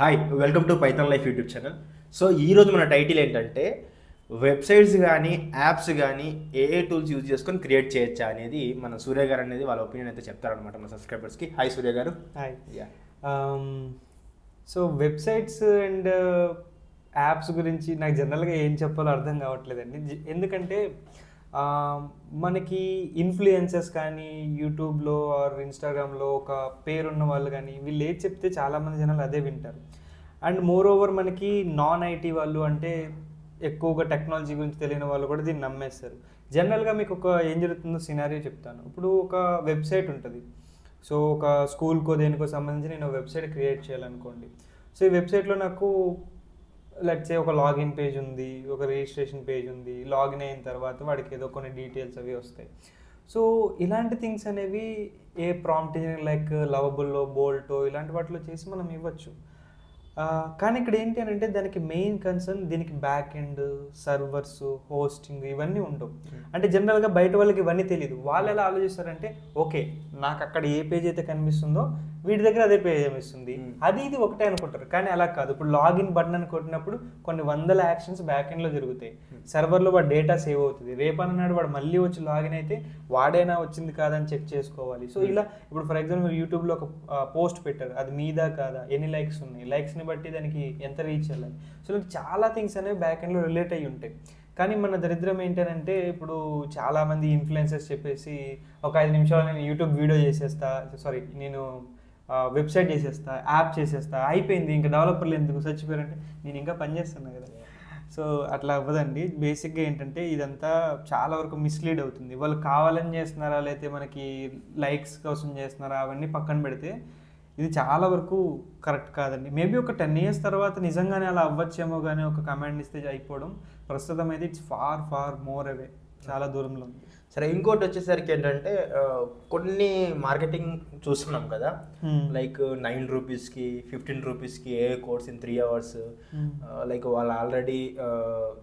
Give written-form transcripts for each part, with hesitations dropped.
Hi welcome to Python life YouTube channel. So ఈరోజు మన title ఏంటంటే వెబ్సైట్స్ కానీ యాప్స్ కానీ ఏ టూల్స్ యూజ్ చేసుకొని క్రియేట్ చేయొచ్చా అనేది మన సూర్య గారు అనేది వాళ్ళ ఒపీనియన్ అయితే చెప్తారనమాట మన సబ్స్క్రైబర్స్కి. హాయ్ సూర్య గారు. Hi. So websites and apps గురించి నాకు జనరల్గా ఏం చెప్పాలో అర్థం కావట్లేదండి. ఎందుకంటే మనకి ఇన్ఫ్లుయెన్సర్స్ కానీ యూట్యూబ్లో ఆర్ ఇన్స్టాగ్రామ్లో ఒక పేరున్న వాళ్ళు కానీ వీళ్ళు ఏది చెప్తే చాలామంది జనాలు అదే వింటారు. అండ్ మోర్ ఓవర్ మనకి నాన్ ఐటీ వాళ్ళు అంటే ఎక్కువగా టెక్నాలజీ గురించి తెలియని వాళ్ళు కూడా దీన్ని నమ్మేస్తారు. జనరల్గా మీకు ఏం జరుగుతుందో సినారియో చెప్తాను. ఇప్పుడు ఒక వెబ్సైట్ ఉంటుంది. సో ఒక స్కూల్కో దేనికో సంబంధించి నేను వెబ్సైట్ క్రియేట్ చేయాలనుకోండి. సో ఈ వెబ్సైట్లో నాకు లెట్స్ ఒక లాగిన్ పేజ్ ఉంది, ఒక రిజిస్ట్రేషన్ పేజ్ ఉంది. లాగిన్ అయిన తర్వాత వాడికి ఏదో కొన్ని డీటెయిల్స్ అవి వస్తాయి. సో ఇలాంటి థింగ్స్ అనేవి ఏ ప్రాంప్ట్ ఇంజనీరింగ్ లైక్ లవబుల్లో బోల్టో ఇలాంటి వాటిలో చేసి మనం ఇవ్వచ్చు. కానీ ఇక్కడ ఏంటి అని అంటే దానికి మెయిన్ కన్సర్న్ దీనికి బ్యాక్ ఎండ్ సర్వర్స్ హోస్టింగ్ ఇవన్నీ ఉండవు. అంటే జనరల్గా బయట వాళ్ళకి ఇవన్నీ తెలియదు. వాళ్ళు ఎలా ఆలోచిస్తారంటే ఓకే నాకు అక్కడ ఏ పేజ్ అయితే కనిపిస్తుందో వీటి దగ్గర అదే పేజ్ కనిపిస్తుంది, అది ఇది ఒకటే అనుకుంటారు. కానీ అలా కాదు. ఇప్పుడు లాగిన్ బటన్ అని కొట్టినప్పుడు కొన్ని వందల యాక్షన్స్ బ్యాక్ ఎండ్లో జరుగుతాయి. సర్వర్లో వాడు డేటా సేవ్ అవుతుంది. రేపన్నాడు వాడు మళ్ళీ వచ్చి లాగిన్ అయితే వాడైనా వచ్చింది కాదని చెక్ చేసుకోవాలి. సో ఇలా ఇప్పుడు ఫర్ ఎగ్జాంపుల్ యూట్యూబ్లో ఒక పోస్ట్ పెట్టారు, అది మీదా కాదా, ఎన్ని లైక్స్ ఉన్నాయి, లైక్స్ని బట్టి దానికి ఎంత రీచ్ వెళ్ళాలి. సో చాలా థింగ్స్ అనేవి బ్యాక్ ఎండ్లో రిలేట్ అయ్యి ఉంటాయి. కానీ మన దరిద్రం ఏంటంటే ఇప్పుడు చాలామంది ఇన్ఫ్లుయెన్సర్స్ చెప్పేసి ఒక 5 నిమిషాలు నేను యూట్యూబ్ వీడియో చేసేస్తా, నేను వెబ్సైట్ చేసేస్తా, యాప్ చేసేస్తా, అయిపోయింది, ఇంకా డెవలపర్లు ఎందుకు చచ్చిపోయారంటే నేను ఇంకా పని చేస్తున్నా కదా. సో అట్లా అవ్వదండి. బేసిక్గా ఏంటంటే ఇదంతా చాలా వరకు మిస్లీడ్ అవుతుంది. వాళ్ళు కావాలని చేస్తున్నారా లేకపోతే మనకి లైక్స్ కోసం చేస్తున్నారా అవన్నీ పక్కన పెడితే ఇది చాలా వరకు కరెక్ట్ కాదండి. మేబీ ఒక 10 years తర్వాత నిజంగానే అలా అవ్వచ్చేమో కానీ ఒక కమాండ్ ఇస్తే అయిపోవడం. ప్రస్తుతం అయితే ఇట్స్ ఫార్ ఫార్ మోర్ అవే, చాలా దూరంలో ఉంది. సరే, ఇంకోటి వచ్చేసరికి ఏంటంటే కొన్ని మార్కెటింగ్ చూస్తున్నాం కదా, లైక్ 9 రూపీస్కి 15 రూపీస్కి ఏ కోర్స్ ఇన్ 3 hours, లైక్ వాళ్ళు ఆల్రెడీ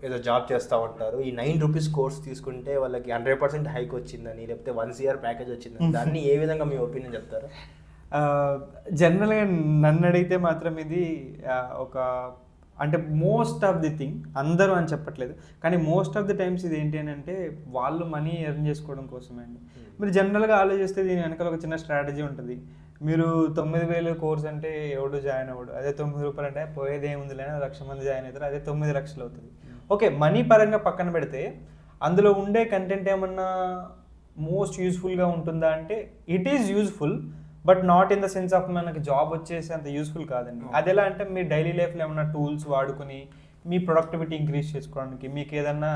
ఏదో జాబ్ చేస్తూ ఉంటారు. ఈ 9 రూపీస్ కోర్స్ తీసుకుంటే వాళ్ళకి 100% హైక్ వచ్చిందని లేకపోతే 1 year ప్యాకేజ్ వచ్చిందని, దాన్ని ఏ విధంగా మీ ఒపీనియన్ చెప్తారు? జనరల్గా నన్ను అడిగితే మాత్రం ఇది ఒక అంటే మోస్ట్ ఆఫ్ ది థింగ్, అందరూ అని చెప్పట్లేదు కానీ మోస్ట్ ఆఫ్ ది టైమ్స్ ఇది ఏంటి అని అంటే వాళ్ళు మనీ ఎర్న్ చేసుకోవడం కోసమే అండి. మీరు జనరల్గా ఆలోచిస్తే దీని వెనకాల ఒక చిన్న స్ట్రాటజీ ఉంటుంది. మీరు 9,000 కోర్స్ అంటే ఎవడు జాయిన్ అవ్వడు. అదే 9 రూపాయలు అంటే పోయేది ఏముంది లేని 1,00,000 మంది జాయిన్ అవుతారు, అదే 9 లక్షలు అవుతుంది. ఓకే, మనీ పరంగా పక్కన పెడితే అందులో ఉండే కంటెంట్ ఏమన్నా మోస్ట్ యూస్ఫుల్గా ఉంటుందా అంటే it is useful, but not in the sense of మనకి జాబ్ వచ్చేసి అంత యూస్ఫుల్ కాదండి. అది ఎలా అంటే మీ డైలీ లైఫ్లో ఏమన్నా టూల్స్ వాడుకొని మీ ప్రొడక్టివిటీ ఇంక్రీజ్ చేసుకోవడానికి, మీకు ఏదన్నా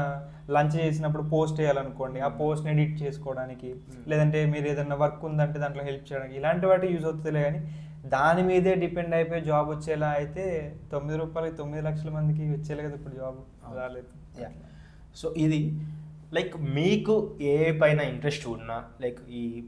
లంచ్ చేసినప్పుడు పోస్ట్ చేయాలనుకోండి, ఆ పోస్ట్ని ఎడిట్ చేసుకోవడానికి, లేదంటే మీరు ఏదన్నా వర్క్ ఉందంటే దాంట్లో హెల్ప్ చేయడానికి, ఇలాంటి వాటి యూజ్ అవుతుందిలే. కానీ దాని మీదే డిపెండ్ అయిపోయి జాబ్ వచ్చేలా అయితే 9 రూపాయలకి 9 లక్షల మందికి వచ్చేలే కదా ఇప్పుడు జాబ్ రాలేదు. సో ఇది లైక్ మీకు ఏ పైన ఇంట్రెస్ట్ ఉన్నా, లైక్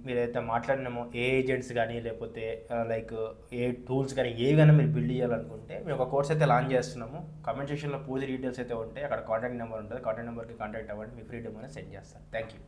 మీరైతే మాట్లాడినామో ఏ ఏజెంట్స్ కానీ లేకపోతే లైక్ ఏ టూల్స్ కానీ ఏవైనా మీరు బిల్డ్ చేయాలనుకుంటే మేము ఒక కోర్స్ అయితే లాంచ్ చేస్తున్నాము. కామెంట్ సెక్షన్లో పూజ డీటెయిల్స్ అయితే ఉంటాయి, అక్కడ కాంటాక్ట్ నెంబర్ ఉంటుంది. కాంటాక్ట్ నెంబర్కి కాంటాక్ట్ అవ్వండి, మీ ఫ్రీ డెమో సెండ్ చేస్తాను. Thank you.